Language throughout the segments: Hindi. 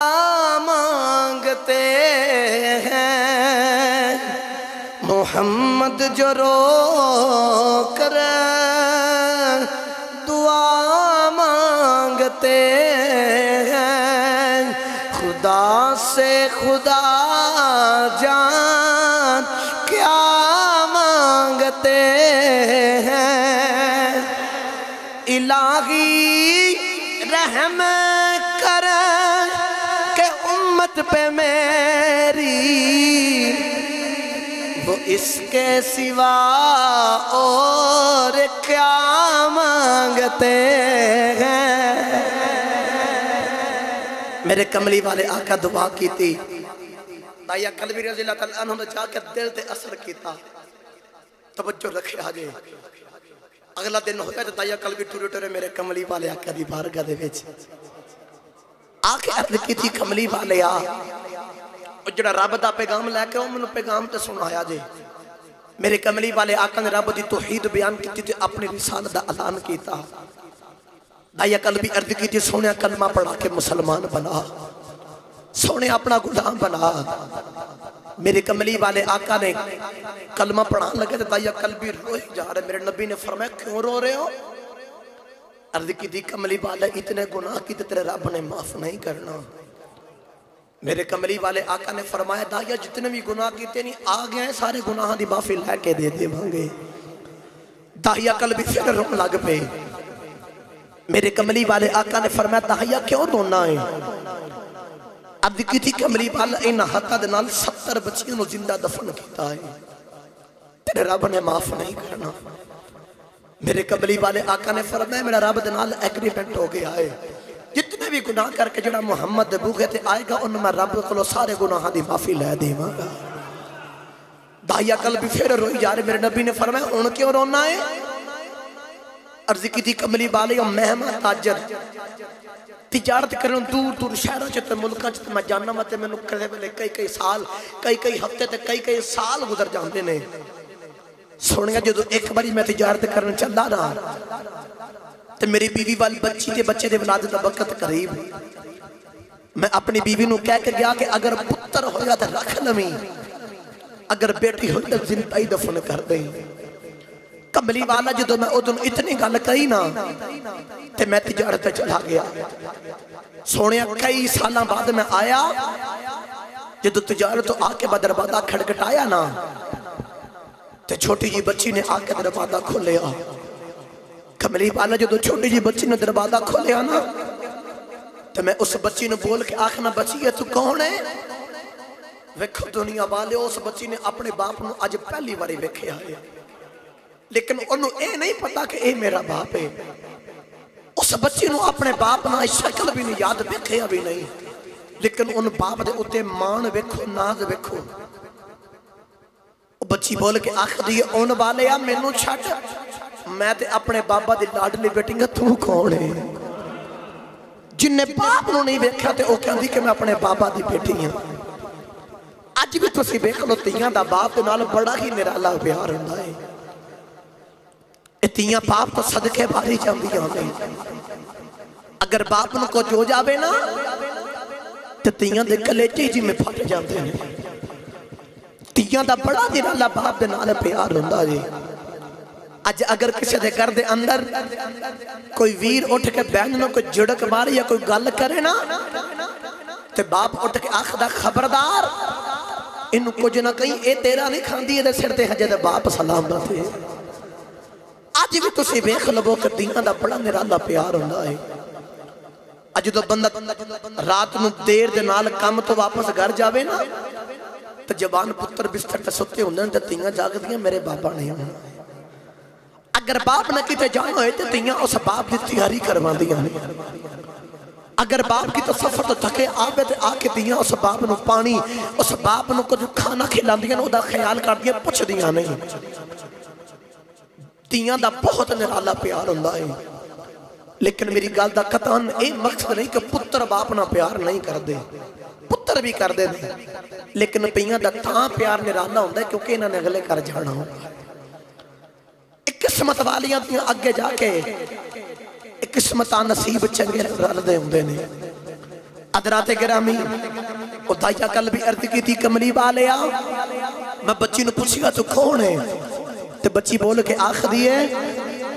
मांगते हैं मोहम्मद जो रो कर दुआ मांगते हैं खुदा से खुदा जान क्या मांगते हैं। इलाही रहम कर उम्मत पे मेरी वो इसके सिवा और क्या मांगते हैं। मेरे कमली वाले आका दुआ की थी दाया कलबी रज़ी अल्लाह तआला अन्हु ने जाके दिल ते असर किया। तवज्जो रखे आजे अगला दिन होता तो दाया कलबी टुरे टुरे मेरे कमली वाले आका दी बारगाह दे विच आके अर्ज की थी कमली वाले आ जड़ा रब दा पैगाम लैके मैनू पैगाम तो सुनाया जे। मेरे कमली वाले आका ने रब दी तौहीद बयान की ते अपनी रिसालत दा ऐलान किया। दाया कलबी अर्ज की थी सोने कलमा पढ़ा के मुसलमान बना, सोने अपना गुलाम बना। मेरे कमली वाले आका ने कलमा पढ़ान लगे तो दाया कलबी रोए जा रहे। मेरे नबी ने फरमाया क्यों रो रहे हो? अर्ज की थी कमली वाले इतने गुनाह की तेरे रब ने माफ नहीं करना। मेरे कमली वाले आका ने फरमाया दाया जितने भी गुनाह किए नहीं आ गए सारे गुनाह की माफी लैके दे देवांगे। दाहिया कलबी फिर रोन लग पे। मेरे कमली वाले आका ने फरमाया दाहिया क्यों रोना है? अर्ज की थी कमली वाले इन हाथों दे नाल 70 बच्चियों को जिंदा दफन किया है, तेरे रब ने माफ नहीं करना। मेरे कमली वाले आका ने फरमाया मेरा रब दे नाल एग्रीमेंट हो गया है जितने भी गुनाह करके जो मुहम्मद दे बूहे ते आएगा उन्हें मैं रब को सारे गुनाहों की माफी लै देवांगा। दाहिया कलबी फिर रोई जा रहे। मेरे नबी ने फरमाया हुण क्यों रोना है? अर्ज की थी कमली वाले मेहमान ताजर तिजारत करन दूर दूर शहरों च मुल्कों च मैं जाना वा मैनू कदे वेले कई कई साल कई हफ्ते ते कई साल गुजर जाते हैं। सुनिया जो एक बारी मैं तिजारत करन चला ना तो मेरी बीवी वाली बच्ची के बच्चे के विलादत का वक्त करीब, मैं अपनी बीवी को कह के गया कि अगर पुत्र होगा तो रख लवी, अगर बेटी हो तो जिंदा ही दफन कर दे। कमली वाला जो मैं उदों इतनी गल कही ना तो मैं तिजारत चला गया। सोने कई साल बाद मैं आया जो तिजारत तो आके मैं दरवाजा खड़खटाया ना तो छोटी जी बच्ची ने आके दरवाजा खोलिया। कमली वाला जो छोटी जी बच्ची ने दरवाजा खोलिया ना तो मैं उस बच्ची ने बोल के आखना बच्ची है तू कौन है? वेखो दुनिया वाले उस बच्ची ने अपने बाप को अज पहली बारी वेख्या है, लेकिन उन्होंने ये नहीं पता कि ये मेरा बाप है। उस बच्ची ने अपने बाप ना शक्ल भी नहीं याद वेख्या भी नहीं, लेकिन उन बाप के उत्ते मान वेखो नाज वेखो। बच्ची बोल के आखदी है उन वाले आ मैनू छड्ड, मैं ते अपने बाबा दी लाडली बेटी हां, तू कौन है? जिन्हें बाप नूं नहीं वेख्या ते ओह कहंदी कि मैं अपने बाबा दी बेटी हां। अज भी तुसीं वेख लो तियां दा बाप दे नाल बड़ा ही निराला प्यार हुंदा है। तियां बाप तो सदके बारी जांदियां ने। अगर बाप नूं कुछ हो जावे ना ते तियां दे कलेजे जिवें फट जांदे ने। तियां दा बड़ा निराला बाप दे नाल प्यार हुंदा जी। अज अगर किसी के घर के अंदर कोई वीर उठ के बहन को कोई झिड़क मारे या कोई गल करे ना तो बाप उठ के आखदा खबरदार इनू कुछ ना कहीं ये तेरा नहीं खांदी ये सिर ते हजे बाप सलामत है। अज भी तुसीं वेख लवो कि तियां दा बड़ा निराला प्यार हुंदा है। अज जो बंदा रात नूं देर दे नाल काम तो वापस घर जावे ना तो जवान पुत्र बिस्तर ते सुते हुंदे ने ते तियां जागदियां मेरे बाबा नहीं आउणा। अगर बाप ने किते जाना हो तो तियां उस बाप की तैयारी करवांदियां ने। अगर बाप की तो सफर तो थके आवे तो आके तियां उस बाप नूं पानी उस बाप नूं कुछ खाना खिलांदियां ने, उहदा ख्याल करदियां पुछदियां नहीं। तियां दा बहुत निराला प्यार हुंदा है। लेकिन मेरी गल दा कतन ये मकसद नहीं कि पुत्र बाप नाल प्यार नहीं करते, पुत्र भी करते हैं, लेकिन पियां दा तां प्यार निराला हुंदा है क्योंकि इन्हां ने अगले घर जाना होंदा। किस्मत वालियां अगे जाके किस्मत नसीब चंगे रलते होंगे ने। अदराते गिरामी दाइया कल भी अर्ज की थी कमली वाले मैं बच्ची ने पूछेगा तू कौन है तो बच्ची बोल के आखदी है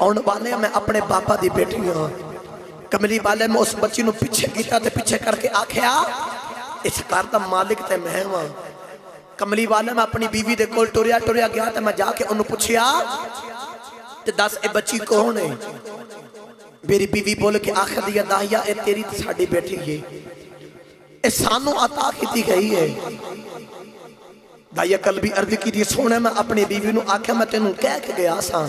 आने वाले मैं अपने पापा की बेटी हाँ। कमली वाले में उस बच्ची ने पीछे किया तो पीछे करके आख्या इस घर का मालिक तो मैं हाँ। कमली वाले मैं अपनी बीवी के कोल टुरिया टुरिया गया तो मैं जाके उन्होंने पूछया तो दस ये बच्ची कौन है। मेरी बीवी बोल के आख दिया दाहिया ये तेरी तो साड़ी बेटी है ये सानू अता की गई है। दाहिया कल भी अर्ज की सोने मैं अपनी बीवी को आख्या मैं तेन कह के गया सा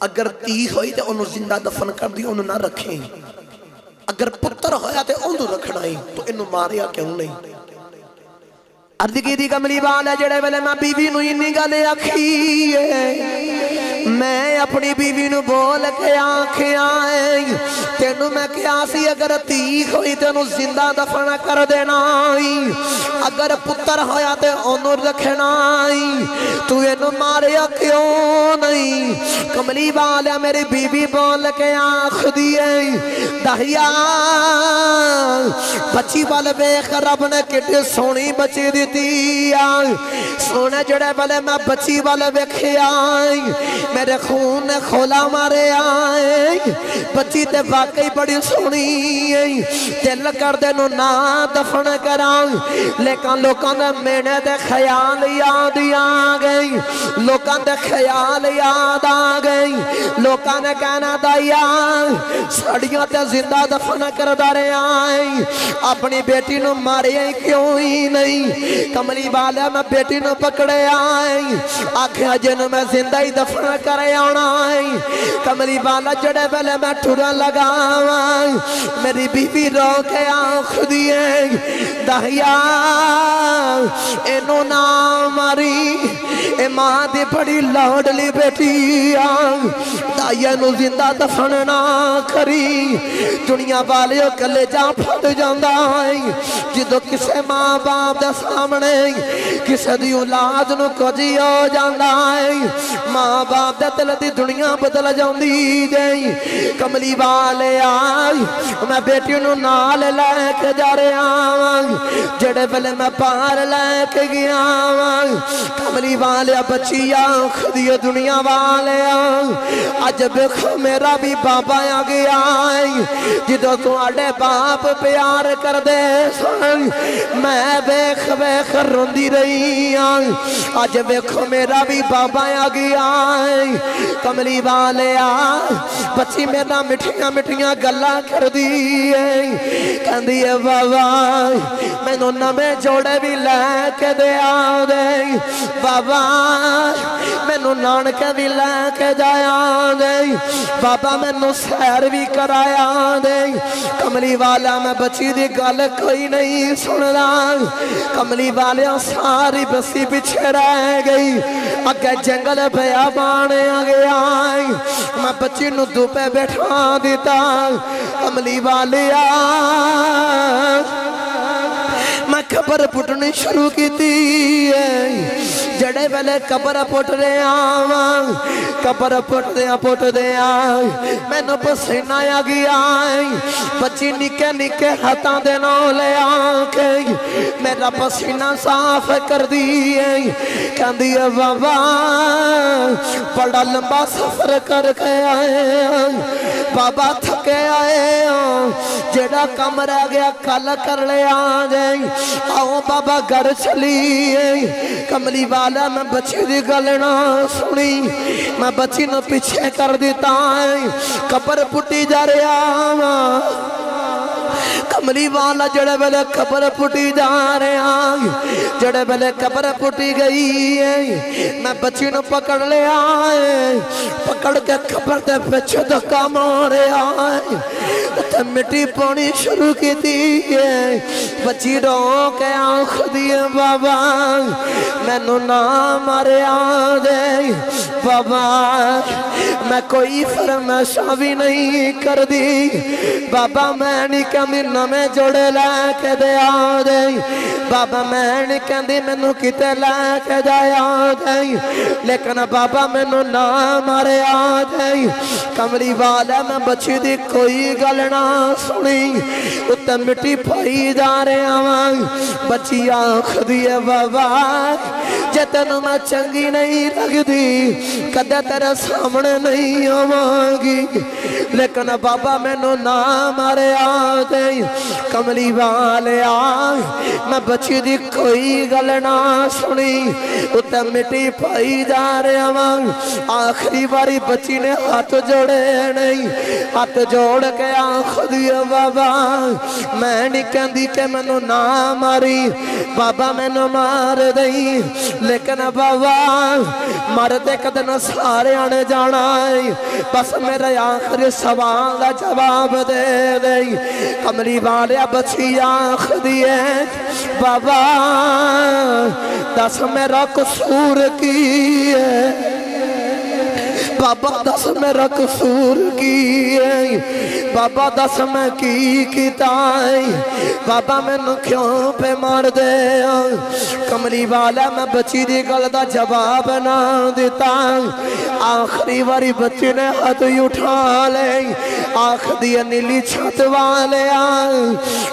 अगर धी हुई तो उन्होंने जिंदा दफन कर दी उन्होंने ना रखे अगर पुत्र होया तो उन्होंने रखना ही तो इनू मारिया क्यों नहीं। अर्ज की कमली वाला जेड़े वेले मैं बीवी नूं इन्नी गल आखी है मैं अपनी बीवी नूं बोल के आखिया तेनू मैं क्या सी अगर धी होई तेनू जिंदा दफन कर देना अगर पुत्र होया तो ओनू रखना तू इनू मारिया क्यों नहीं। कमली वाला मेरी बीवी बोल के आख दिए दाहिया बच्ची वाल वेख रब ने कितनी सोहनी बच्ची दी सोने जड़े वाले मैं बच्ची वाले वेखिया मेरे खून ने खोला मारे आए बच्ची ते वाकई बड़ी सोहनी दिल कर दे ना दफन करा लेकिन लोगों ने मेने दे ख्याल याद आ गई लोगों दे ख्याल याद आ गई लोगों ने कहना दाइया साड़ियां ते जिंदा दफन करदा रहा अपनी बेटी नूं मारिया क्यों ही नहीं। कमली वाला मैं बेटी नूं पकड़े आई आखिया जिन मैं जिंदा ही दफन कर आना कमली वाला जड़े वेले मैं ठुरन लगा मेरी बीवी रो के आख दिए दाहिया इनू ना मारी ए मां दी बड़ी लाडली बेटी दाइया नूं जिंदा दफन ना करी। दुनिया वाले कलेजा फट जांदा जो किसी मां बाप के सामने किसी की औलाद नूं कुछ हो जाता है मां बाप के दिल की दुनिया बदल जाती गई। कमली वाले आई मैं बेटी नूं नाल लैके जा रहा जेड़े वेले मैं बाहर लैके गया कमली वाले बच्ची आख दिए दुनिया वाले अज देखो मेरा भी बाबा आ गया जो तुहाडे बाप प्यार करदे मैं वेख वेख रोंदी रही अज वेखो मेरा भी बाबा आ गया कमली वाले बच्ची मेरा मिठिया मिठिया गल्लां करदी कहंदी है बाबा मैनू नवे जोड़े भी लैके दे बाबा मैनू नानके भी लैके जाया दे बाबा मैनू सैर भी कराया दे। कमली वाला मैं बच्ची दी गल कोई नहीं सुनदा कमली वाले सारी बस्ती पीछे रह गई अगे जंगल बयाबान आ गया मैं बच्ची नूं धुपे बैठा दिता कमली वाले मैं खबर पुटनी शुरू की जड़े वेले कबर पुट रहा कबर पुटदे मैनू पसीना आ गया बच्ची निके निके हाथों के नाल ले आके मेरा पसीना साफ कर दी कहती है बाबा बड़ा लंबा सफर करके आए बाबा थके आए जेड़ा कम रह गया कल कर लिया आओ बाबा घर चली। कमली वाला मैं बच्ची की गल ना सुनी मैं बच्ची ने पीछे कर दिता कबर पुटी जा रहा कमली वाला जड़े वेले कबर पुटी जा रहा जड़े वेले कबर पुटी गई मैं बच्ची ने पकड़ लिया पकड़ के कबर के पीछे धक्का मारिया मिट्टी पानी शुरू की बच्ची रो के आख दिए बाबा मैनू ना मारिया दे बाबा मैं कोई फरमाइशा भी नहीं कर दी बाबा मैं नहीं कहती ना भावें जुड़ लैके दे आ दे बाबा मैं नहीं कहती मैनू किते लैके जाया दे लेकिन बाबा मैनू ना मारे आ दे कमली वाला मैं बच्ची दी कोई गल ना सुनी उत्ते मिट्टी पाई जा रहा वा बच्ची आखदी है बाबा जे तेनू मैं चंगी नहीं लगती कदे तेरे सामने नहीं आवांगी लेकिन बाबा मैनू ना मारे आ दे कमली वाले आ मैं बच्ची दी कोई गल ना सुनी उत्ते मिट्टी पाई जा रहा वा आखिरी बारी बच्ची ने हाथ जोड़े नहीं हाथ जोड़ के आखदी बाबा मैं नहीं कहती कि मैनू ना मारी बाबा मैनू मार दई लेकिन बाबा मरते कदन सारे आने जाना है बस मेरे आखिरी सवाल का जवाब दे दे कमली वाले बच्ची आखदी है बाबा दस मेरा कसूर की है बाबा दस मेरा कसूर की है बाबा दस मैं की कीता बाबा मैनू क्यों पे मार दे कमली वाला मैं बच्ची दी गल दा जवाब ना दिता आखिरी बारी बच्ची ने हाथ उठा ले आखदी नीली छत वाले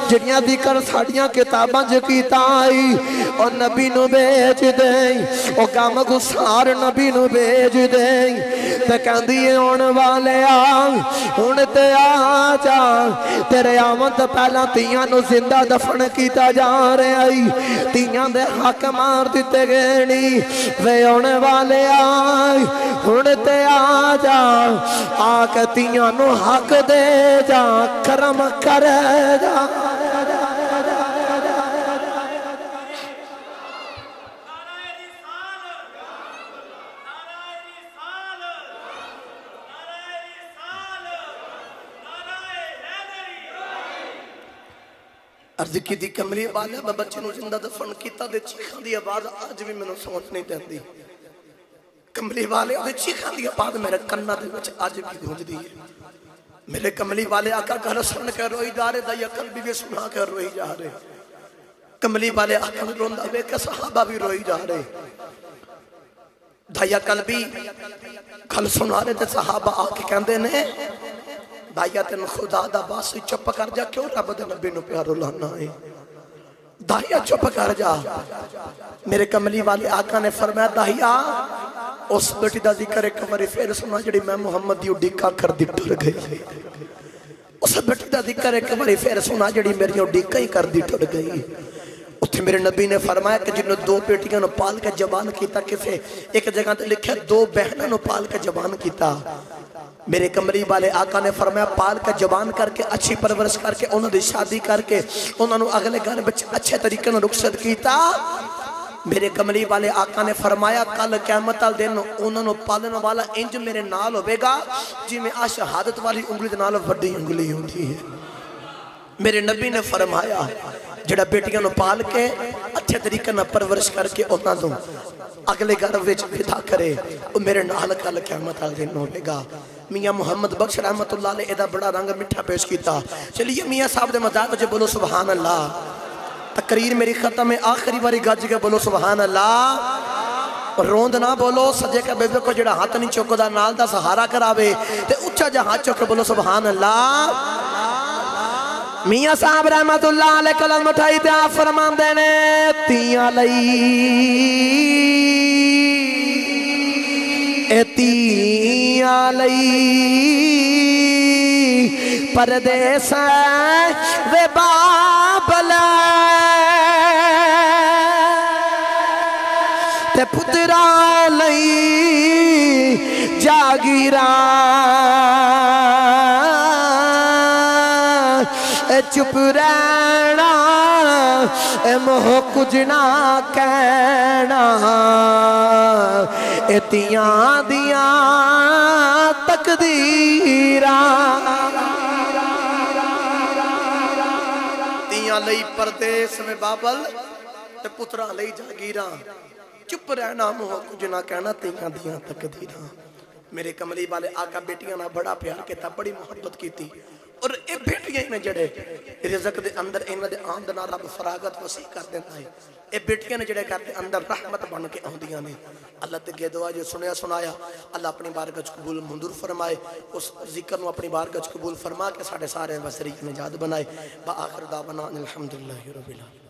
जिहड़ियां दिकर साडियां किताबां च कीता और नबी नू भेज दे ओ गम गुसार नबी नू भेज दे ते कहंदी आने वाले हुण ते आ जा तेरे आवन तो पहला तियां नू जिंदा दफन किया जा रहा है तियां दे हक मार दिते गए नी वे आने वाले हुण ते आ जा आके तियां नू हक दे जा करम कर जा अर्ज की दी कमली वाले मैं बच्चे नू जिंदा दफन किया चीखा की आवाज अज भी मैनू समझ नहीं आती कमली वाले चीखा की आवाज मेरे कन्ना अज भी गूंजती है मेरे कमली वाले आका घर सुन के रोई जा रहे दाई अकल भी सुना के रोई जा रहे कमली वाले आका रोंदा वे के सहाबा भी रोई जा रहे दाई अकल भी गल सुना रहे थे सहाबा आके कहते ने दाइया तेन खुदा दा बस चुप कर जा क्यों रब दे नबी नू प्यारो लाना है दाइया चुप कर जा मेरे कमली वाले आका ने फरमाया दाइया उस बेटी दा जिक्र एक बार फिर सुना जी मैं मुहम्मद दी उड़ीका कर दी टुर गई उस बेटी दा जिक्र एक बार फिर सुना जी मेरी उड़ीका ही कर दी टुर गई उत्थे मेरे नबी ने फरमाया कि जिन्होंने दो बेटियां नू पाल के जवान किया किसे एक जगह ते लिखा दो बहनों नू पाल के जवान किया मेरे कमली वाले आका ने फरमाया पाल के जवान करके अच्छी परवरिश करके उन्होंने शादी करके उन्होंने अगले घर में अच्छे तरीके से रुखसत किया मेरे कमली वाले आका ने फरमाया कल क़यामत वाले दिन उन्होंने पालने वाला इंज मेरे नाल होगा जिवें आ शहादत वाली उंगली दे नाल वड्डी उंगली होती है मेरे नबी ने फरमाया जिहड़ा बेटियां नूं पाल के अच्छे तरीके नाल परवरिश करके उन्होंने अगले घर में विदा करे वो मेरे नाल कल क़यामत वाले दिन होगा मियाँ मुहम्मद बख्श रहमतुल्लाह अलैह इहदा बड़ा रंग मिठा पेश किया चलिए मियाँ साहब के मजाक च बोलो सुभान अल्लाह तकरीर मेरी खत्म है आखिरी बारी गज के बोलो सुभान अल्लाह रोंद ना बोलो सजे का बेबे को जो हाथ नहीं चुकता नाल दा सहारा करावे ते उच्चा जा हाथ चुक बोलो सुभान अल्लाह मियाँ साहब रहमतुल्लाह अलैह कलम उठाई ते आप फरमांदे ने तियां लई परदेस वे बाबल ते पुत्रा लई जागीरा चुप रहना मोह कुछ ना कहना इतियां दिया तकदीरा तियां लई परदेस में बाबल ते पुत्रा लई जागीरा चुप रहना मोह कुछ ना कहना तियां दिया तकदीरा मेरे कमली वाले आका बेटियां ना बड़ा प्यार किया बड़ी मोहब्बत की और ये बेटियां ने जड़े रिज़्क दे अंदर इन्हां दे आन दे नाल रब फरागत वसी कर देता है। ये बेटियां ने जड़े घर दे अंदर रहमत बन के आउंदियां ने। अल्लाह ते अगे दुआ जो सुनिया सुनाया अल्लाह अपनी बारगाह च कबूल मंजूर फरमाए। उस जिक्र नूं अपनी बारगाह च कबूल फरमा के साडे सारे वसरी निजात बनाए। बा आखिर दावना अल्हम्दुलिल्लाहि रब्बिल आलमीन।